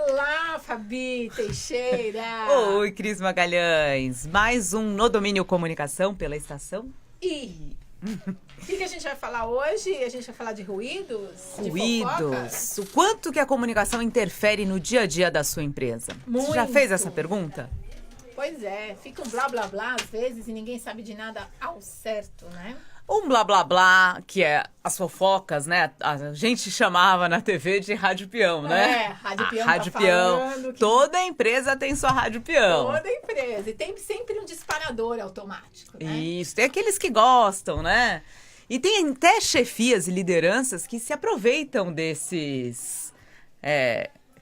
Olá, Fabi Teixeira! Oi, Cris Magalhães! Mais um No Domínio Comunicação pela Estação E o que a gente vai falar hoje? A gente vai falar de ruídos? De Ruídos. O quanto que a comunicação interfere no dia a dia da sua empresa? Muito. Você já fez essa pergunta? Pois é, fica um blá blá blá às vezes e ninguém sabe de nada ao certo, né? Um blá blá blá, que é as fofocas, né? A gente chamava na TV de rádio peão, né? Rádio peão. Rádio tá peão. falando que Toda empresa tem sua rádio peão. toda empresa. E tem sempre um disparador automático, né? Isso, tem aqueles que gostam, né? E tem até chefias e lideranças que se aproveitam desses...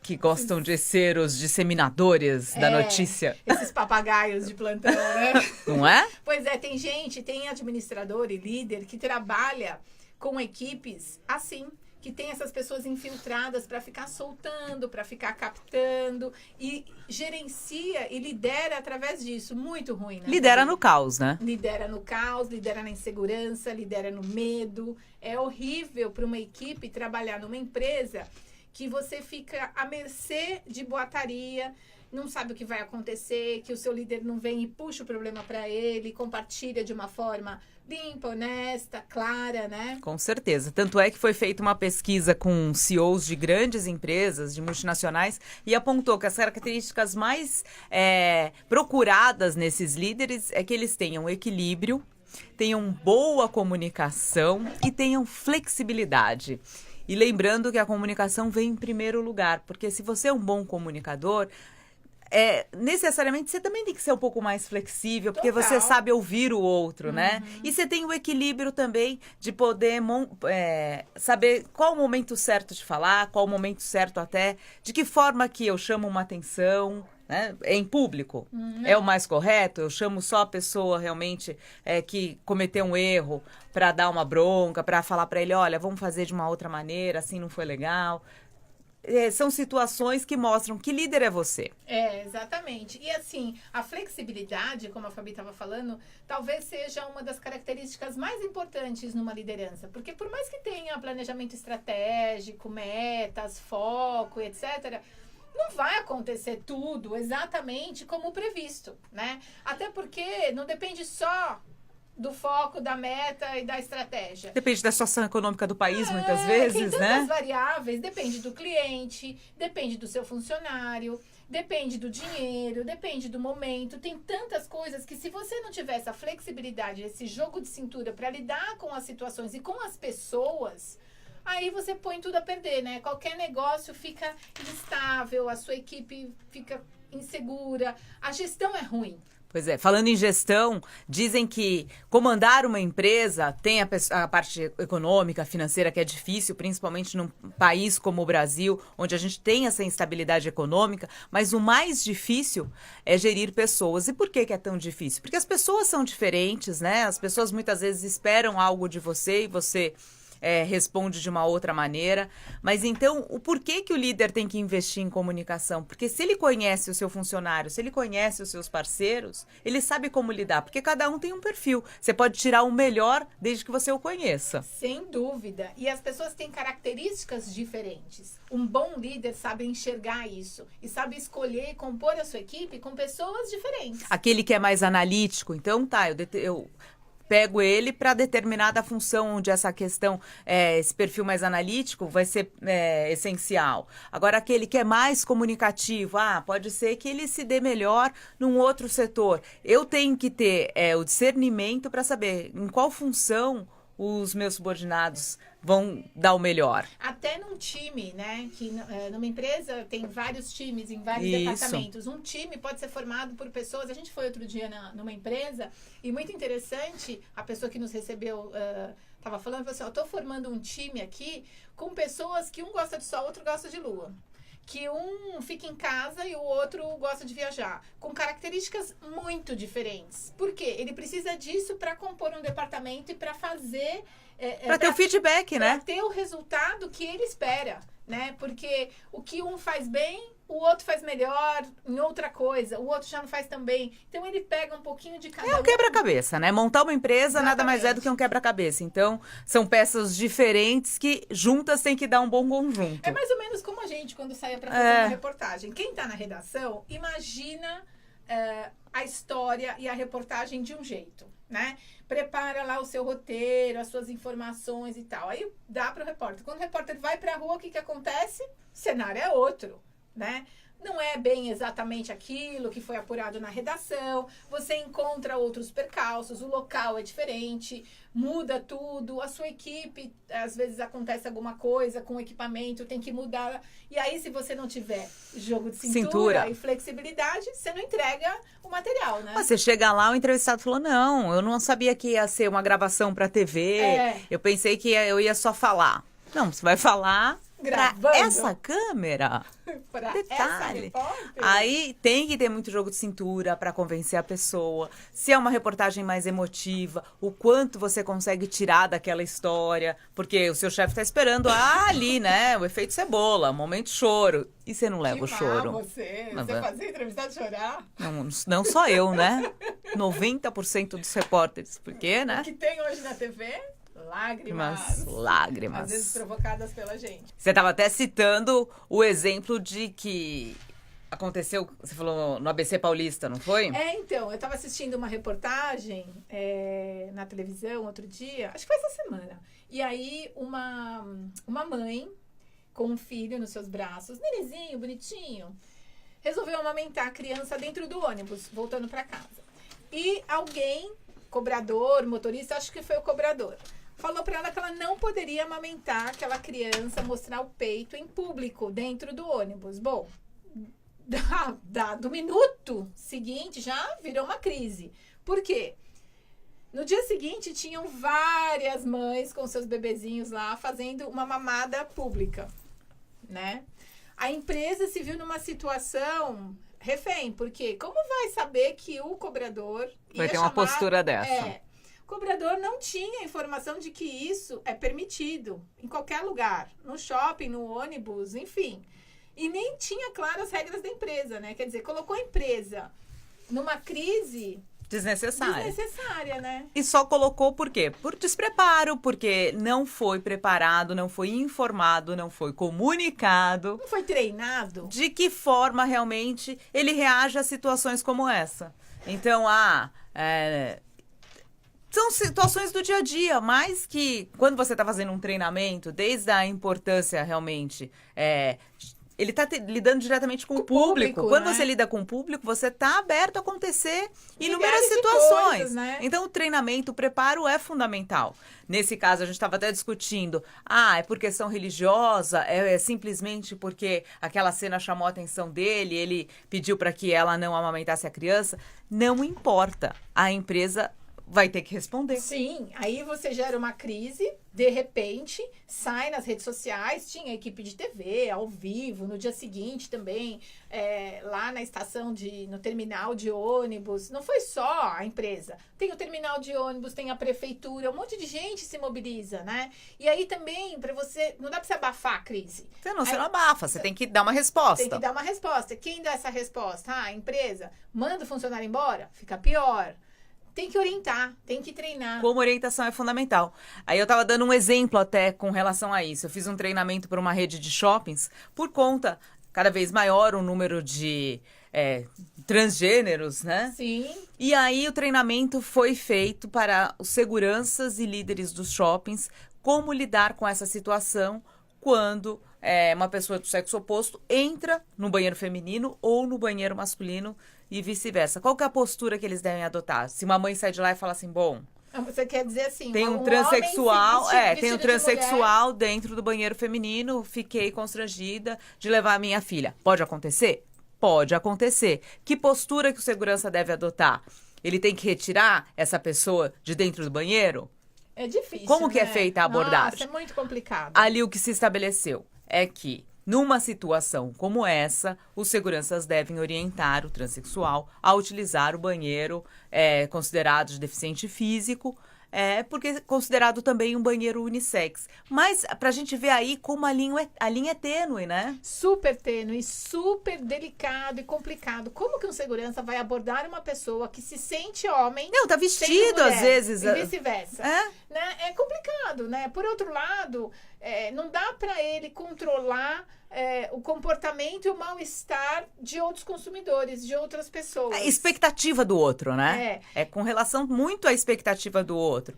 que gostam de ser os disseminadores da notícia. Esses papagaios de plantão, né? Não é? Pois é, tem administrador e líder que trabalha com equipes assim, que tem essas pessoas infiltradas para ficar soltando, para ficar captando e gerencia e lidera através disso. Muito ruim, né? Lidera no caos, né? Lidera no caos, lidera na insegurança, lidera no medo. É horrível para uma equipe trabalhar numa empresa que você fica à mercê de boataria, não sabe o que vai acontecer, que o seu líder não vem e puxa o problema para ele, compartilha de uma forma limpa, honesta, clara, né? Com certeza. Tanto é que foi feita uma pesquisa com CEOs de grandes empresas, de multinacionais, e apontou que as características mais procuradas nesses líderes é que eles tenham equilíbrio, tenham boa comunicação e tenham flexibilidade. E lembrando que a comunicação vem em primeiro lugar, porque se você é um bom comunicador, necessariamente você também tem que ser um pouco mais flexível, porque Total. você sabe ouvir o outro, né? E você tem o equilíbrio também de poder saber qual o momento certo de falar, qual o momento certo até, de que forma que eu chamo uma atenção, né? Em público. É o mais correto? Eu chamo só a pessoa realmente que cometeu um erro para dar uma bronca, para falar para ele, olha, vamos fazer de uma outra maneira, assim não foi legal. São situações que mostram que líder é você. Exatamente. E assim, a flexibilidade, como a Fabi estava falando, talvez seja uma das características mais importantes numa liderança. Porque por mais que tenha planejamento estratégico, metas, foco, etc., não vai acontecer tudo exatamente como previsto, né? Até porque não depende só do foco, da meta e da estratégia. Depende da situação econômica do país, muitas vezes, tem né? tantas variáveis, depende do cliente, depende do seu funcionário, depende do dinheiro, depende do momento. Tem tantas coisas que se você não tiver essa flexibilidade, esse jogo de cintura para lidar com as situações e com as pessoas, aí você põe tudo a perder, né? Qualquer negócio fica instável, a sua equipe fica insegura, a gestão é ruim. Pois é, falando em gestão, dizem que comandar uma empresa tem a parte econômica, financeira, que é difícil, principalmente num país como o Brasil, onde a gente tem essa instabilidade econômica, mas o mais difícil é gerir pessoas. E por que é tão difícil? Porque as pessoas são diferentes, né? As pessoas muitas vezes esperam algo de você e você responde de uma outra maneira. Mas então, o porquê que o líder tem que investir em comunicação? Porque se ele conhece o seu funcionário, se ele conhece os seus parceiros, ele sabe como lidar, porque cada um tem um perfil. Você pode tirar o melhor desde que você o conheça. Sem dúvida. E as pessoas têm características diferentes. Um bom líder sabe enxergar isso e sabe escolher e compor a sua equipe com pessoas diferentes. Aquele que é mais analítico, então eu pego ele para determinada função onde essa questão, esse perfil mais analítico vai ser essencial. Agora, aquele que é mais comunicativo, pode ser que ele se dê melhor num outro setor. Eu tenho que ter o discernimento para saber em qual função os meus subordinados vão dar o melhor. Até num time, né? Que numa empresa tem vários times em vários Isso. departamentos. Um time pode ser formado por pessoas. A gente foi outro dia numa empresa e muito interessante, a pessoa que nos recebeu estava falando assim, eu estou formando um time aqui com pessoas que um gosta de sol, outro gosta de lua. Que um fica em casa e o outro gosta de viajar, com características muito diferentes. Por quê? Ele precisa disso para compor um departamento e para fazer Para ter o feedback, né? Para ter o resultado que ele espera, né? Porque o que um faz bem, o outro faz melhor em outra coisa, o outro já não faz tão bem. Então ele pega um pouquinho de cada É um quebra-cabeça, né? Montar uma empresa nada mais é do que um quebra-cabeça. Então, são peças diferentes que juntas têm que dar um bom conjunto. É mais ou menos como a gente quando saia para fazer uma reportagem. Quem está na redação, imagina a história e a reportagem de um jeito, né? Prepara lá o seu roteiro, as suas informações e tal. Aí dá para o repórter. Quando o repórter vai para a rua, o que acontece? O cenário é outro, né? Não é bem exatamente aquilo que foi apurado na redação. Você encontra outros percalços, o local é diferente, muda tudo. A sua equipe, às vezes acontece alguma coisa com o equipamento, tem que mudar. E aí, se você não tiver jogo de cintura e flexibilidade, você não entrega o material, né? Mas você chega lá, o entrevistado falou, não, eu não sabia que ia ser uma gravação para TV. Eu pensei que eu ia só falar. Não, você vai falar... Pra essa câmera, detalhe. Aí tem que ter muito jogo de cintura para convencer a pessoa. Se é uma reportagem mais emotiva, o quanto você consegue tirar daquela história. Porque o seu chefe tá esperando ali, né? O efeito cebola, momento choro. E você não leva o choro. Você fazia entrevistado chorar? Não só eu, né? 90% dos repórteres. Porque, né? O que tem hoje na TV? Lágrimas. Às vezes provocadas pela gente. Você estava até citando o exemplo de que aconteceu, você falou no ABC Paulista, não foi? Então, eu estava assistindo uma reportagem na televisão outro dia, acho que foi essa semana. E aí, uma mãe com um filho nos seus braços, nenenzinho, bonitinho, resolveu amamentar a criança dentro do ônibus, voltando para casa. E alguém, cobrador, motorista, acho que foi o cobrador, falou para ela que ela não poderia amamentar aquela criança, mostrar o peito em público, dentro do ônibus. Bom, do minuto seguinte já virou uma crise. Por quê? No dia seguinte, tinham várias mães com seus bebezinhos lá fazendo uma mamada pública, né? A empresa se viu numa situação refém, porque como vai saber que o cobrador vai ter uma postura dessa? O cobrador não tinha informação de que isso é permitido em qualquer lugar, no shopping, no ônibus, enfim. E nem tinha, claro, as regras da empresa, né? Quer dizer, colocou a empresa numa crise desnecessária, né? E só colocou por quê? Por despreparo, porque não foi preparado, não foi informado, não foi comunicado. Não foi treinado. De que forma realmente ele reage a situações como essa. Então, são situações do dia a dia, mas que quando você está fazendo um treinamento, desde a importância realmente, ele está lidando diretamente com o público. Quando você lida com o público, você está aberto a acontecer inúmeras situações. Coisas, né? Então, o treinamento, o preparo é fundamental. Nesse caso, a gente estava até discutindo, é por questão religiosa, é simplesmente porque aquela cena chamou a atenção dele, ele pediu para que ela não amamentasse a criança. Não importa, a empresa vai ter que responder. Sim, aí você gera uma crise, de repente, sai nas redes sociais, tinha equipe de TV, ao vivo, no dia seguinte também, lá na estação, no terminal de ônibus. Não foi só a empresa. Tem o terminal de ônibus, tem a prefeitura, um monte de gente se mobiliza, né? E aí também, não dá pra você abafar a crise. Você não abafa, você tem que dar uma resposta. Tem que dar uma resposta. Quem dá essa resposta? A empresa manda o funcionário embora? Fica pior. Tem que orientar, tem que treinar. Como orientação é fundamental. Aí eu estava dando um exemplo até com relação a isso. Eu fiz um treinamento para uma rede de shoppings por conta cada vez maior o número de transgêneros, né? Sim. E aí o treinamento foi feito para os seguranças e líderes dos shoppings como lidar com essa situação quando uma pessoa do sexo oposto entra no banheiro feminino ou no banheiro masculino e vice-versa. Qual que é a postura que eles devem adotar? Se uma mãe sai de lá e fala assim, bom... Você quer dizer assim, tem um transexual, tem um transexual de dentro do banheiro feminino, fiquei constrangida de levar a minha filha. Pode acontecer? Pode acontecer. Que postura que o segurança deve adotar? Ele tem que retirar essa pessoa de dentro do banheiro? É difícil, Como que é feita a abordagem? Nossa, é muito complicado. Ali o que se estabeleceu é que, numa situação como essa, os seguranças devem orientar o transexual a utilizar o banheiro considerado de deficiente físico porque é considerado também um banheiro unissex. Mas pra gente ver aí como a linha é tênue, né? Super tênue, super delicado e complicado. Como que um segurança vai abordar uma pessoa que se sente homem? Não, tá sendo vestido mulher, às vezes. E vice-versa. É? Né? É complicado, né? Por outro lado, não dá para ele controlar o comportamento e o mal-estar de outros consumidores, de outras pessoas. A expectativa do outro, né? É com relação muito à expectativa do outro.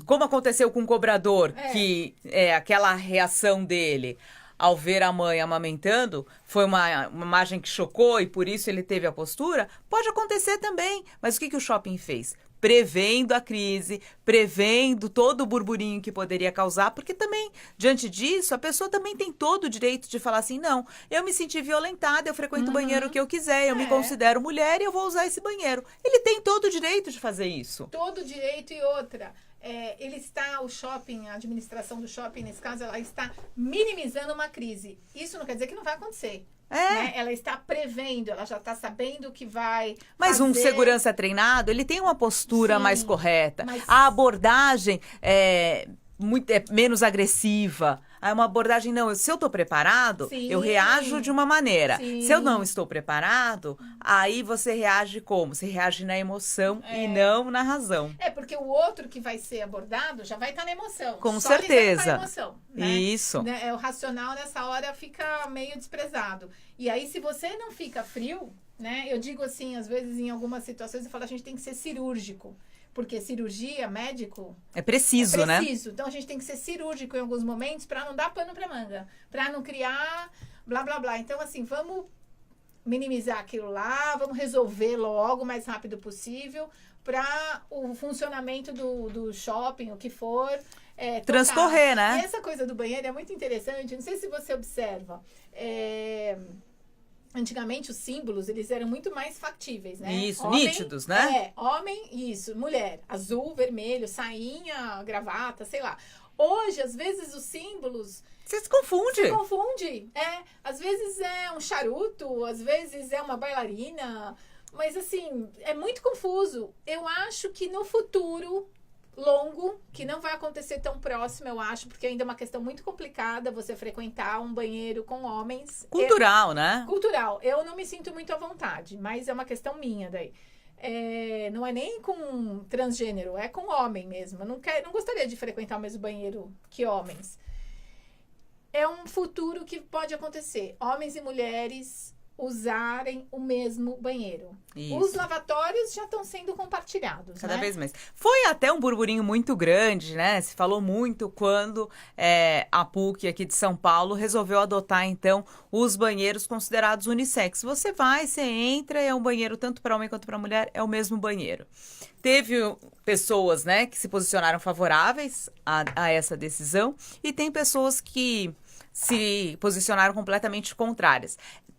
Como aconteceu com o cobrador, que aquela reação dele ao ver a mãe amamentando foi uma imagem que chocou e por isso ele teve a postura, pode acontecer também. Mas o que o shopping fez? Prevendo a crise, prevendo todo o burburinho que poderia causar, porque também, diante disso, a pessoa também tem todo o direito de falar assim, não, eu me senti violentada, eu frequento o banheiro que eu quiser, eu me considero mulher e eu vou usar esse banheiro. Ele tem todo o direito de fazer isso. Todo o direito e outra. O shopping, a administração do shopping, nesse caso, ela está minimizando uma crise. Isso não quer dizer que não vai acontecer. Né? Ela está prevendo, ela já está sabendo o que vai Mas fazer. Um segurança treinado, ele tem uma postura Sim, mais correta. mas... A abordagem é menos agressiva. É uma abordagem, não, se eu estou preparado, Sim. eu reajo de uma maneira. Sim. Se eu não estou preparado, aí você reage como? Você reage na emoção e não na razão. Porque o outro que vai ser abordado já vai estar na emoção. Com Só certeza. Ele vai estar na emoção, né? Isso. O racional nessa hora fica meio desprezado. E aí, se você não fica frio, né? Eu digo assim, às vezes em algumas situações, eu falo, a gente tem que ser cirúrgico. Porque cirurgia, médico... É preciso, né? Então, a gente tem que ser cirúrgico em alguns momentos para não dar pano para manga. Para não criar blá, blá, blá. Então, assim, vamos minimizar aquilo lá, vamos resolver logo, o mais rápido possível, para o funcionamento do shopping, o que for... transcorrer, né? E essa coisa do banheiro é muito interessante. Não sei se você observa. Antigamente, os símbolos, eles eram muito mais factíveis, né? Isso, nítidos, né? Homem, isso. Mulher, azul, vermelho, sainha, gravata, sei lá. Hoje, às vezes, os símbolos... Você se confunde. Se confunde. Às vezes é um charuto, às vezes é uma bailarina. Mas, assim, é muito confuso. Eu acho que no futuro... longo, que não vai acontecer tão próximo, eu acho, porque ainda é uma questão muito complicada você frequentar um banheiro com homens. Cultural, né? Cultural. Eu não me sinto muito à vontade, mas é uma questão minha daí. Não é nem com transgênero, é com homem mesmo. Eu não gostaria de frequentar o mesmo banheiro que homens. É um futuro que pode acontecer. Homens e mulheres usarem o mesmo banheiro. Isso. Os lavatórios já estão sendo compartilhados, cada né? vez mais. Foi até um burburinho muito grande, né? Se falou muito quando a PUC aqui de São Paulo resolveu adotar, então, os banheiros considerados unissex. Você vai, você entra, é um banheiro tanto para homem quanto para mulher, é o mesmo banheiro. Teve pessoas, né, que se posicionaram favoráveis a essa decisão e tem pessoas que se posicionaram completamente contrárias.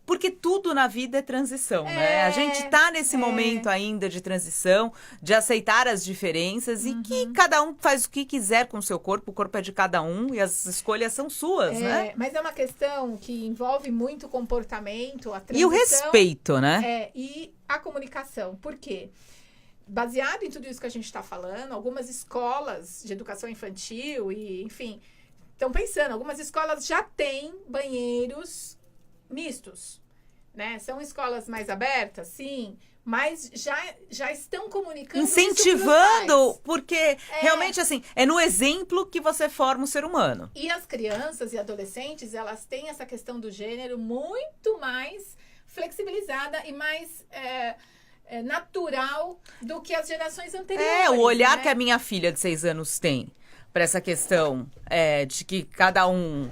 Porque tudo na vida é transição, né? A gente tá nesse momento ainda de transição, de aceitar as diferenças e que cada um faz o que quiser com o seu corpo. O corpo é de cada um e as escolhas são suas, né? Mas é uma questão que envolve muito o comportamento, a transição. E o respeito, né? E a comunicação. Por quê? Baseado em tudo isso que a gente está falando, algumas escolas de educação infantil e, enfim, estão pensando, algumas escolas já têm banheiros mistos, né? São escolas mais abertas, sim, mas já estão comunicando incentivando, porque realmente assim, é no exemplo que você forma o ser humano. E as crianças e adolescentes, elas têm essa questão do gênero muito mais flexibilizada e mais natural do que as gerações anteriores. O olhar, né? que a minha filha de 6 anos tem para essa questão de que cada um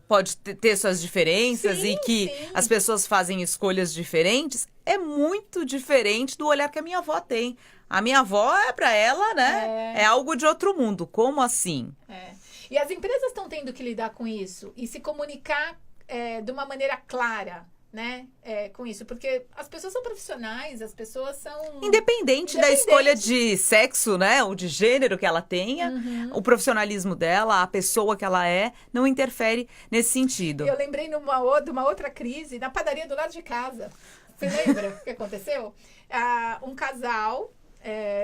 pode ter suas diferenças e que as pessoas fazem escolhas diferentes, é muito diferente do olhar que a minha avó tem. A minha avó, para ela, né, é algo de outro mundo. Como assim? E as empresas estão tendo que lidar com isso e se comunicar de uma maneira clara, né, com isso. Porque as pessoas são profissionais, as pessoas são... Independente da escolha de sexo, né, ou de gênero que ela tenha, o profissionalismo dela, a pessoa que ela não interfere nesse sentido. Eu lembrei de uma outra crise na padaria do lado de casa. Você lembra o que aconteceu? Um casal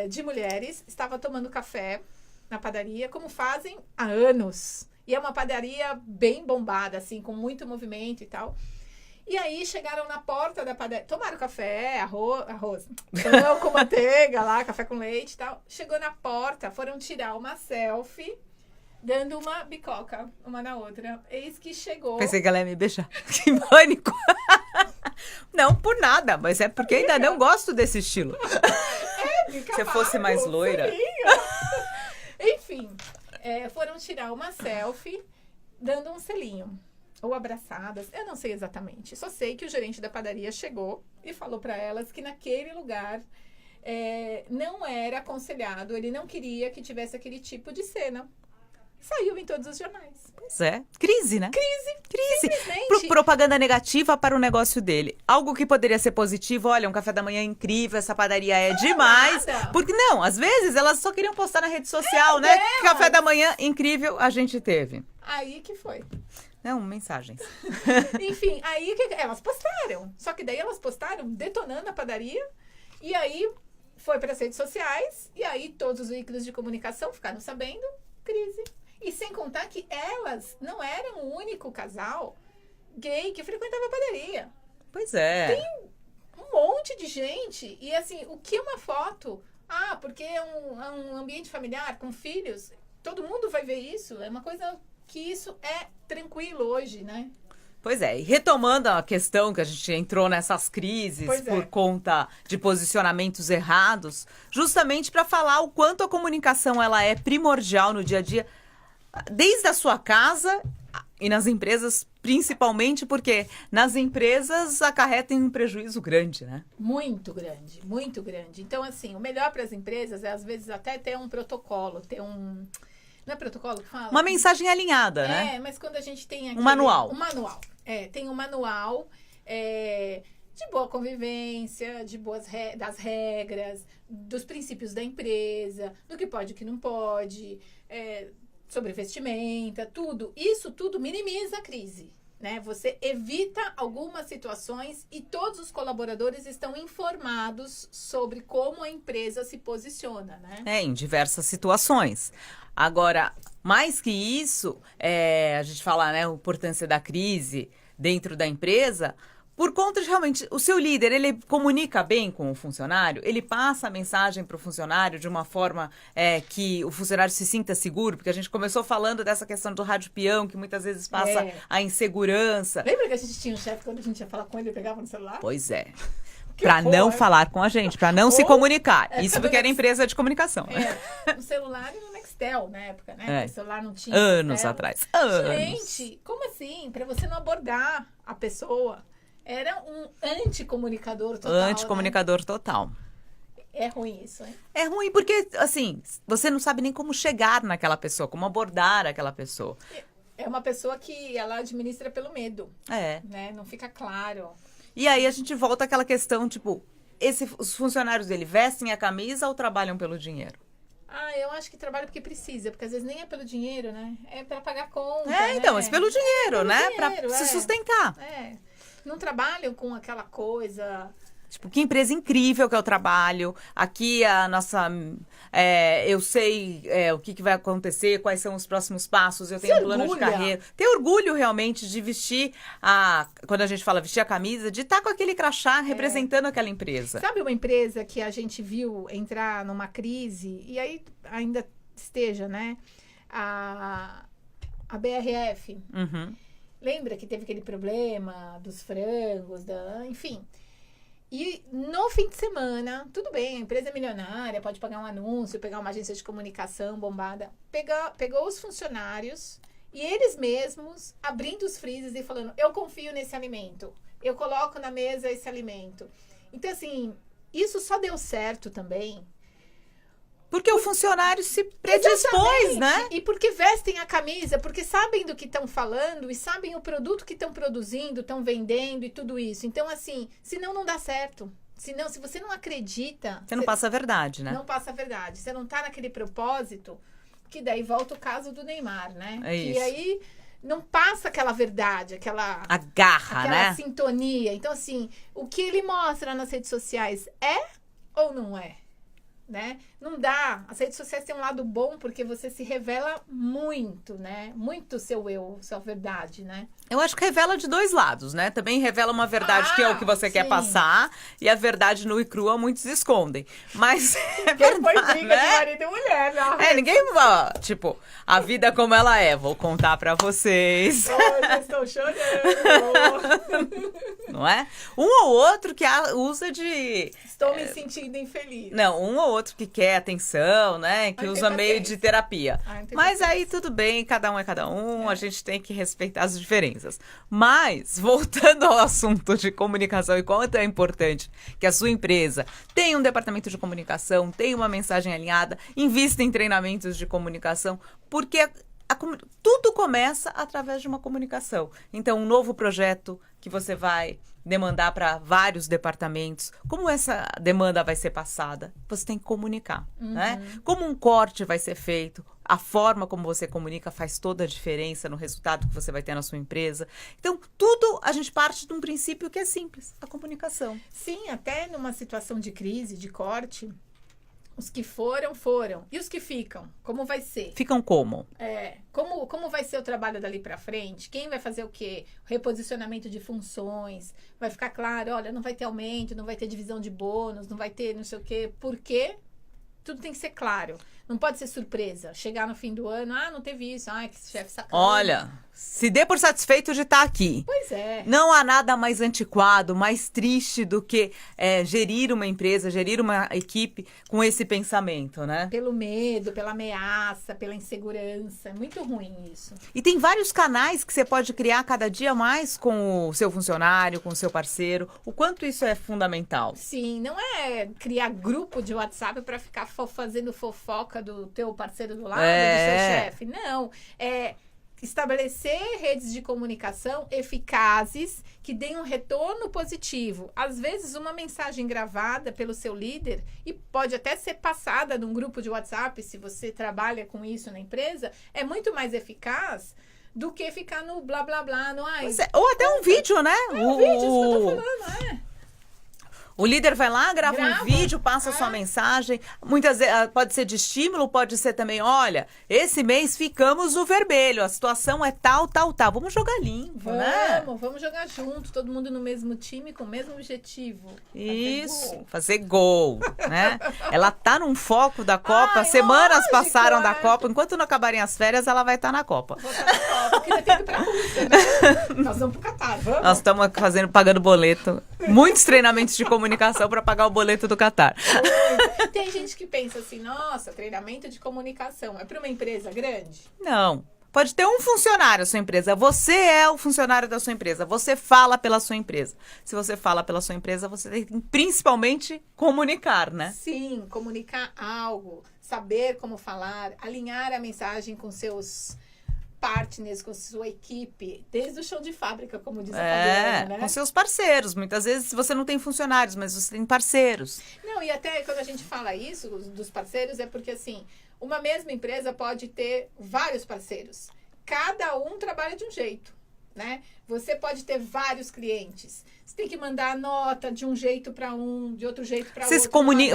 de mulheres estava tomando café na padaria, como fazem há anos. E é uma padaria bem bombada, assim, com muito movimento e tal. E aí chegaram na porta da padaria, tomaram café, arroz, pão com manteiga lá, café com leite e tal. Chegou na porta, foram tirar uma selfie, dando uma bicoca uma na outra. Eis que chegou... Pensei que ela ia me beijar. Que pânico. Não por nada, mas é porque ainda não gosto desse estilo. Se eu fosse mais loira. Enfim, foram tirar uma selfie, dando um selinho. Ou abraçadas, eu não sei exatamente. Só sei que o gerente da padaria chegou e falou para elas que naquele lugar não era aconselhado, ele não queria que tivesse aquele tipo de cena. Saiu em todos os jornais. Pois é. Crise, né? Crise. Simplesmente. Propaganda negativa para o negócio dele. Algo que poderia ser positivo. Olha, um café da manhã incrível, essa padaria é demais. Nada. Porque não, às vezes elas só queriam postar na rede social, né? delas. Café da manhã incrível a gente teve. Aí que foi. Não, mensagens. Enfim, aí que elas postaram. Só que daí elas postaram detonando a padaria. E aí foi para as redes sociais. E aí todos os veículos de comunicação ficaram sabendo. Crise. E sem contar que elas não eram o único casal gay que frequentava a padaria. Pois é. Tem um monte de gente. E assim, o que é uma foto? Ah, porque é um ambiente familiar com filhos. Todo mundo vai ver isso. É uma coisa que isso é tranquilo hoje, né? Pois é, e retomando a questão que a gente entrou nessas crises por conta de posicionamentos errados, justamente para falar o quanto a comunicação ela é primordial no dia a dia, desde a sua casa e nas empresas, principalmente porque nas empresas acarreta em um prejuízo grande, né? Muito grande, muito grande. Então, assim, o melhor para as empresas é, às vezes, até ter um protocolo, ter um... Não é protocolo que fala? Uma mensagem alinhada, né? Mas quando a gente tem aqui... Um manual. Um manual. Tem um manual de boa convivência, das regras, dos princípios da empresa, do que pode e o que não pode, sobre vestimenta, tudo. Isso tudo minimiza a crise, né? Você evita algumas situações e todos os colaboradores estão informados sobre como a empresa se posiciona, né? Em diversas situações. Agora, mais que isso, a gente fala, né, a importância da crise dentro da empresa, por conta de realmente, o seu líder, ele comunica bem com o funcionário, ele passa a mensagem para o funcionário de uma forma que o funcionário se sinta seguro, porque a gente começou falando dessa questão do rádio peão, que muitas vezes passa a insegurança. Lembra que a gente tinha um chefe, quando a gente ia falar com ele, ele pegava no celular? Pois é. Para não falar com a gente, para não se comunicar. Isso porque era empresa de comunicação. No celular e no Nextel, na época, né? O celular não tinha. Anos atrás. Gente, como assim? Para você não abordar a pessoa. Era um anticomunicador total. Anticomunicador total. É ruim isso, hein? É ruim porque, assim, você não sabe nem como chegar naquela pessoa, como abordar aquela pessoa. É uma pessoa que ela administra pelo medo. Né? Não fica claro. E aí a gente volta àquela questão, tipo, os funcionários dele vestem a camisa ou trabalham pelo dinheiro? Eu acho que trabalha porque precisa, porque às vezes nem é pelo dinheiro, né? É para pagar conta, então, mas pelo dinheiro, né? Para se sustentar. Não trabalham com aquela coisa... Tipo, que empresa incrível que eu trabalho. Aqui a nossa... eu sei o que vai acontecer, quais são os próximos passos, eu tenho um plano de carreira. Ter orgulho realmente de vestir quando a gente fala vestir a camisa, de estar com aquele crachá representando aquela empresa. Sabe uma empresa que a gente viu entrar numa crise, e aí ainda esteja, né? A BRF. Uhum. Lembra que teve aquele problema dos frangos, enfim... E no fim de semana, tudo bem, a empresa é milionária, pode pagar um anúncio, pegar uma agência de comunicação bombada. Pegou os funcionários e eles mesmos abrindo os freezers e falando, eu confio nesse alimento, eu coloco na mesa esse alimento. Então, assim, isso só deu certo também. Porque o funcionário se predispôs, né? E porque vestem a camisa, porque sabem do que estão falando e sabem o produto que estão produzindo, estão vendendo e tudo isso. Então, assim, senão não dá certo. Senão, se você não acredita... Você não passa a verdade, né? Não passa a verdade. Você não tá naquele propósito, que daí volta o caso do Neymar, né? Isso. E aí não passa aquela verdade, aquela garra, né? Sintonia. Então, assim, o que ele mostra nas redes sociais é ou não é? né? Não dá. As redes sociais têm um lado bom porque você se revela muito, né? Muito seu eu, sua verdade, né? Eu acho que revela de dois lados, né? Também revela uma verdade que é o que você quer passar, e a verdade nua e crua muitos escondem. Mas é Quem foi verdade, briga né? de marido e mulher, não. Ninguém... Tipo, a vida como ela é, vou contar pra vocês. Hoje eu estou chorando. Não é? Um ou outro que usa de... Estou me sentindo infeliz. Não, um ou outro que quer atenção, né? Que usa meio de terapia. Mas aí tudo bem, cada um é cada um, a gente tem que respeitar as diferenças. Mas, voltando ao assunto de comunicação e quanto é importante que a sua empresa tenha um departamento de comunicação, tenha uma mensagem alinhada, invista em treinamentos de comunicação, porque tudo começa através de uma comunicação. Então, um novo projeto que você vai demandar para vários departamentos, como essa demanda vai ser passada? Você tem que comunicar, né? Como um corte vai ser feito, a forma como você comunica faz toda a diferença no resultado que você vai ter na sua empresa. Então, tudo a gente parte de um princípio que é simples, a comunicação. Sim, até numa situação de crise, de corte, os que foram, foram. E os que ficam? Como vai ser? Ficam como? Como vai ser o trabalho dali para frente? Quem vai fazer o quê? Reposicionamento de funções. Vai ficar claro, olha, não vai ter aumento, não vai ter divisão de bônus, não vai ter não sei o quê. Por quê? Tudo tem que ser claro. Não pode ser surpresa. Chegar no fim do ano, não teve isso. Que chefe sacana. Olha, se dê por satisfeito de estar aqui. Pois é. Não há nada mais antiquado, mais triste do que gerir uma empresa, gerir uma equipe com esse pensamento, né? Pelo medo, pela ameaça, pela insegurança. É muito ruim isso. E tem vários canais que você pode criar cada dia mais com o seu funcionário, com o seu parceiro. O quanto isso é fundamental. Sim, não é criar grupo de WhatsApp para ficar fazendo fofoca do teu parceiro do lado, do seu chefe. Não, é estabelecer redes de comunicação eficazes que deem um retorno positivo. Às vezes, uma mensagem gravada pelo seu líder e pode até ser passada num grupo de WhatsApp, se você trabalha com isso na empresa, é muito mais eficaz do que ficar no blá, blá, blá. No, ou até um vídeo, né? Um vídeo, isso que eu tô falando, O líder vai lá, grava um vídeo, passa a sua mensagem. Muitas vezes pode ser de estímulo, pode ser também, olha, esse mês ficamos no vermelho, a situação é tal, tal, tal. Vamos jogar limpo, né? Vamos jogar junto, todo mundo no mesmo time, com o mesmo objetivo. Isso, fazer gol, né? Ela tá num foco da Copa, semanas passaram da Copa, enquanto não acabarem as férias, ela vai estar na Copa. Vou estar na Copa, porque ainda tem que ir pra Rússia, né? Nós vamos pro Catar, vamos? Nós estamos pagando boleto. Muitos treinamentos de comunicação para pagar o boleto do Catar. Tem gente que pensa assim, nossa, treinamento de comunicação é para uma empresa grande? Não. Pode ter um funcionário da sua empresa. Você é o funcionário da sua empresa. Você fala pela sua empresa. Se você fala pela sua empresa, você tem que principalmente comunicar, né? Sim, comunicar algo, saber como falar, alinhar a mensagem com seus partners, com sua equipe, desde o chão de fábrica, como diz a Fabiana, né? Com seus parceiros. Muitas vezes você não tem funcionários, mas você tem parceiros. Não, e até quando a gente fala isso, dos parceiros, é porque assim, uma mesma empresa pode ter vários parceiros. Cada um trabalha de um jeito, né? Você pode ter vários clientes. Você tem que mandar a nota de um jeito para um, de outro jeito para outro.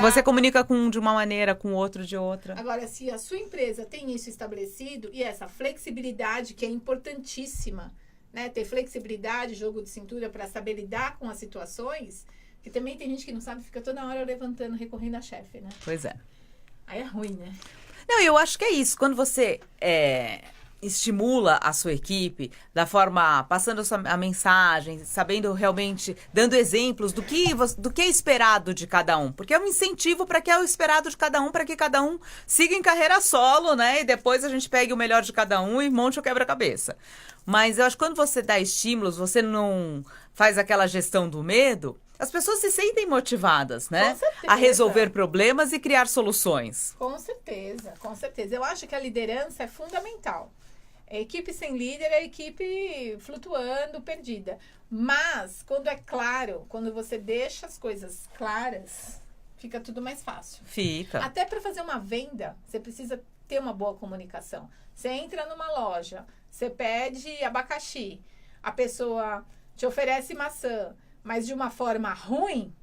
Você comunica com um de uma maneira, com o outro de outra. Agora, se a sua empresa tem isso estabelecido e essa flexibilidade que é importantíssima, né? Ter flexibilidade, jogo de cintura para saber lidar com as situações, que também tem gente que não sabe, fica toda hora levantando, recorrendo a chefe, né? Pois é. Aí é ruim, né? Não, eu acho que é isso. Quando você estimula a sua equipe da forma, passando a mensagem, sabendo realmente, dando exemplos do que é esperado de cada um. Porque é um incentivo para que é o esperado de cada um, para que cada um siga em carreira solo, né? E depois a gente pegue o melhor de cada um e monte o quebra-cabeça. Mas eu acho que quando você dá estímulos, você não faz aquela gestão do medo, as pessoas se sentem motivadas, né? Com certeza. A resolver problemas e criar soluções. Com certeza, com certeza. Eu acho que a liderança é fundamental. A equipe sem líder é a equipe flutuando, perdida. Mas, quando é claro, quando você deixa as coisas claras, fica tudo mais fácil. Fica. Até para fazer uma venda, você precisa ter uma boa comunicação. Você entra numa loja, você pede abacaxi, a pessoa te oferece maçã, mas de uma forma ruim,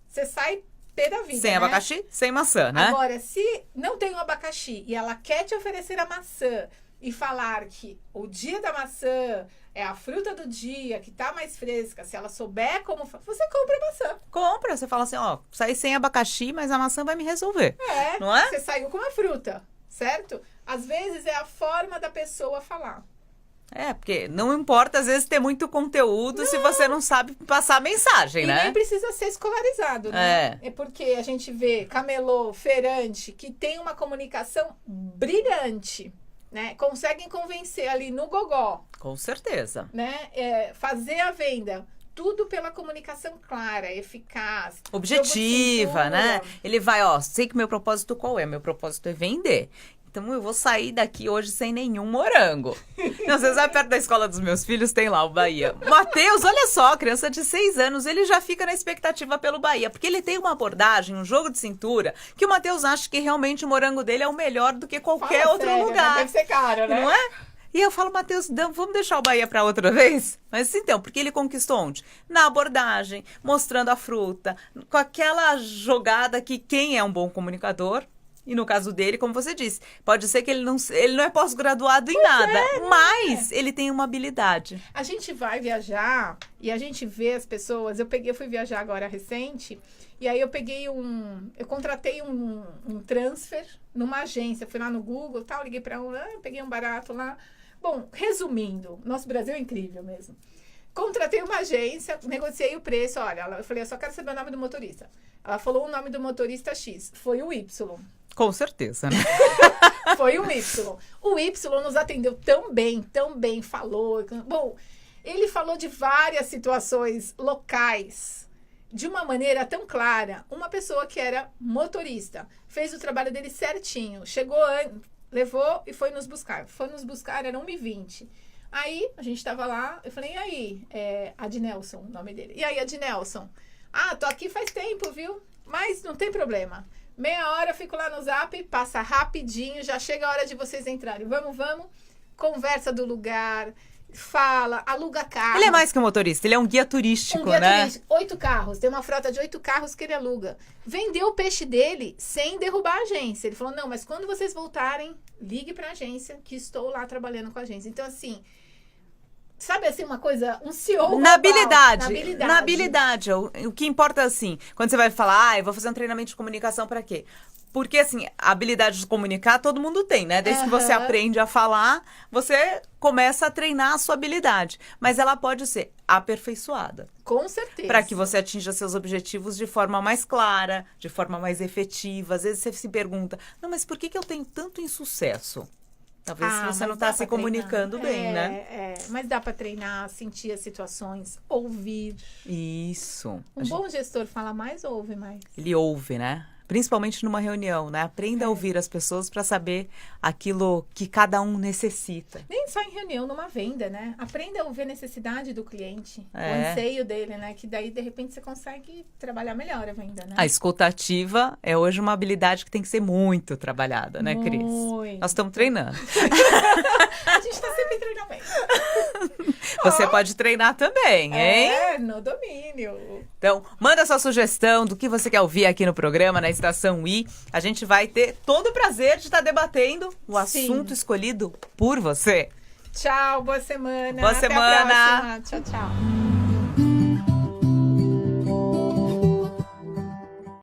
você sai pé da vida, Sem né? abacaxi, sem maçã, né? Agora, se não tem o abacaxi e ela quer te oferecer a maçã e falar que o dia da maçã é a fruta do dia, que tá mais fresca, se ela souber como... Você compra a maçã. Compra, você fala assim, ó, saí sem abacaxi, mas a maçã vai me resolver. Não é? Você saiu com a fruta, certo? Às vezes é a forma da pessoa falar. Porque não importa, às vezes, ter muito conteúdo se você não sabe passar a mensagem, E né? nem precisa ser escolarizado, né? É porque a gente vê camelô, feirante, que tem uma comunicação brilhante, né? Conseguem convencer ali no gogó, Com certeza. né? Fazer a venda. Tudo pela comunicação clara, eficaz. Objetiva, jogo de né? cintura. Ele vai, ó, sei que meu propósito qual é? Meu propósito é vender. Então eu vou sair daqui hoje sem nenhum morango. Não, você sabe, perto da escola dos meus filhos tem lá o Bahia. Matheus, olha só, criança de 6 anos, ele já fica na expectativa pelo Bahia. Porque ele tem uma abordagem, um jogo de cintura, que o Matheus acha que realmente o morango dele é o melhor do que qualquer Fala outro sério, né? lugar. Deve ser caro, né? Não é? E eu falo, Matheus, vamos deixar o Bahia para outra vez? Mas então, porque ele conquistou onde? Na abordagem, mostrando a fruta, com aquela jogada que quem é um bom comunicador, e no caso dele, como você disse, pode ser que ele não é pós-graduado em nada, mas ele tem uma habilidade. A gente vai viajar e a gente vê as pessoas. Eu fui viajar agora recente, e aí eu contratei um transfer numa agência. Fui lá no Google, tal, liguei para peguei um barato lá. Bom, resumindo, nosso Brasil é incrível mesmo. Contratei uma agência, negociei o preço. Olha, eu falei, eu só quero saber o nome do motorista. Ela falou o nome do motorista X. Foi o Y. Com certeza, né? Foi o Y. O Y nos atendeu tão bem, falou. Bom, ele falou de várias situações locais, de uma maneira tão clara. Uma pessoa que era motorista, fez o trabalho dele certinho, chegou, levou e foi nos buscar. Foi nos buscar, era 1h20. Aí, a gente tava lá, eu falei, e aí, Adnelson, o nome dele. E aí, Adnelson? Tô aqui faz tempo, viu? Mas não tem problema. Meia hora eu fico lá no Zap, passa rapidinho, já chega a hora de vocês entrarem. Vamos, conversa do lugar, fala, aluga carro. Ele é mais que um motorista, ele é um guia turístico, né? Turístico, 8 carros, tem uma frota de 8 carros que ele aluga. Vendeu o peixe dele sem derrubar a agência. Ele falou, não, mas quando vocês voltarem, ligue pra agência, que estou lá trabalhando com a agência. Então, assim... Sabe assim, uma coisa, um CEO Na global, habilidade. Na habilidade. O que importa, assim, quando você vai falar, eu vou fazer um treinamento de comunicação pra quê? Porque, assim, a habilidade de comunicar todo mundo tem, né? Desde que você aprende a falar, você começa a treinar a sua habilidade. Mas ela pode ser aperfeiçoada. Com certeza. Para que você atinja seus objetivos de forma mais clara, de forma mais efetiva. Às vezes você se pergunta, não, mas por que eu tenho tanto insucesso? Talvez você não está se comunicando bem, né? Mas dá para treinar, sentir as situações, ouvir. Isso. Bom gestor fala mais ou ouve mais? Ele ouve, né? Principalmente numa reunião, né? Aprenda a ouvir as pessoas para saber aquilo que cada um necessita. Nem só em reunião, numa venda, né? Aprenda a ouvir a necessidade do cliente, o anseio dele, né? Que daí, de repente, você consegue trabalhar melhor a venda, né? A escuta ativa é hoje uma habilidade que tem que ser muito trabalhada, né, Cris? Muito. Nós estamos treinando. A gente está sempre em treinamento. Você pode treinar também, hein? No domínio. Então, manda sua sugestão do que você quer ouvir aqui no programa, na Estação I. A gente vai ter todo o prazer de estar debatendo o assunto escolhido por você. Tchau, boa semana. Boa Até semana. a próxima. Tchau, tchau.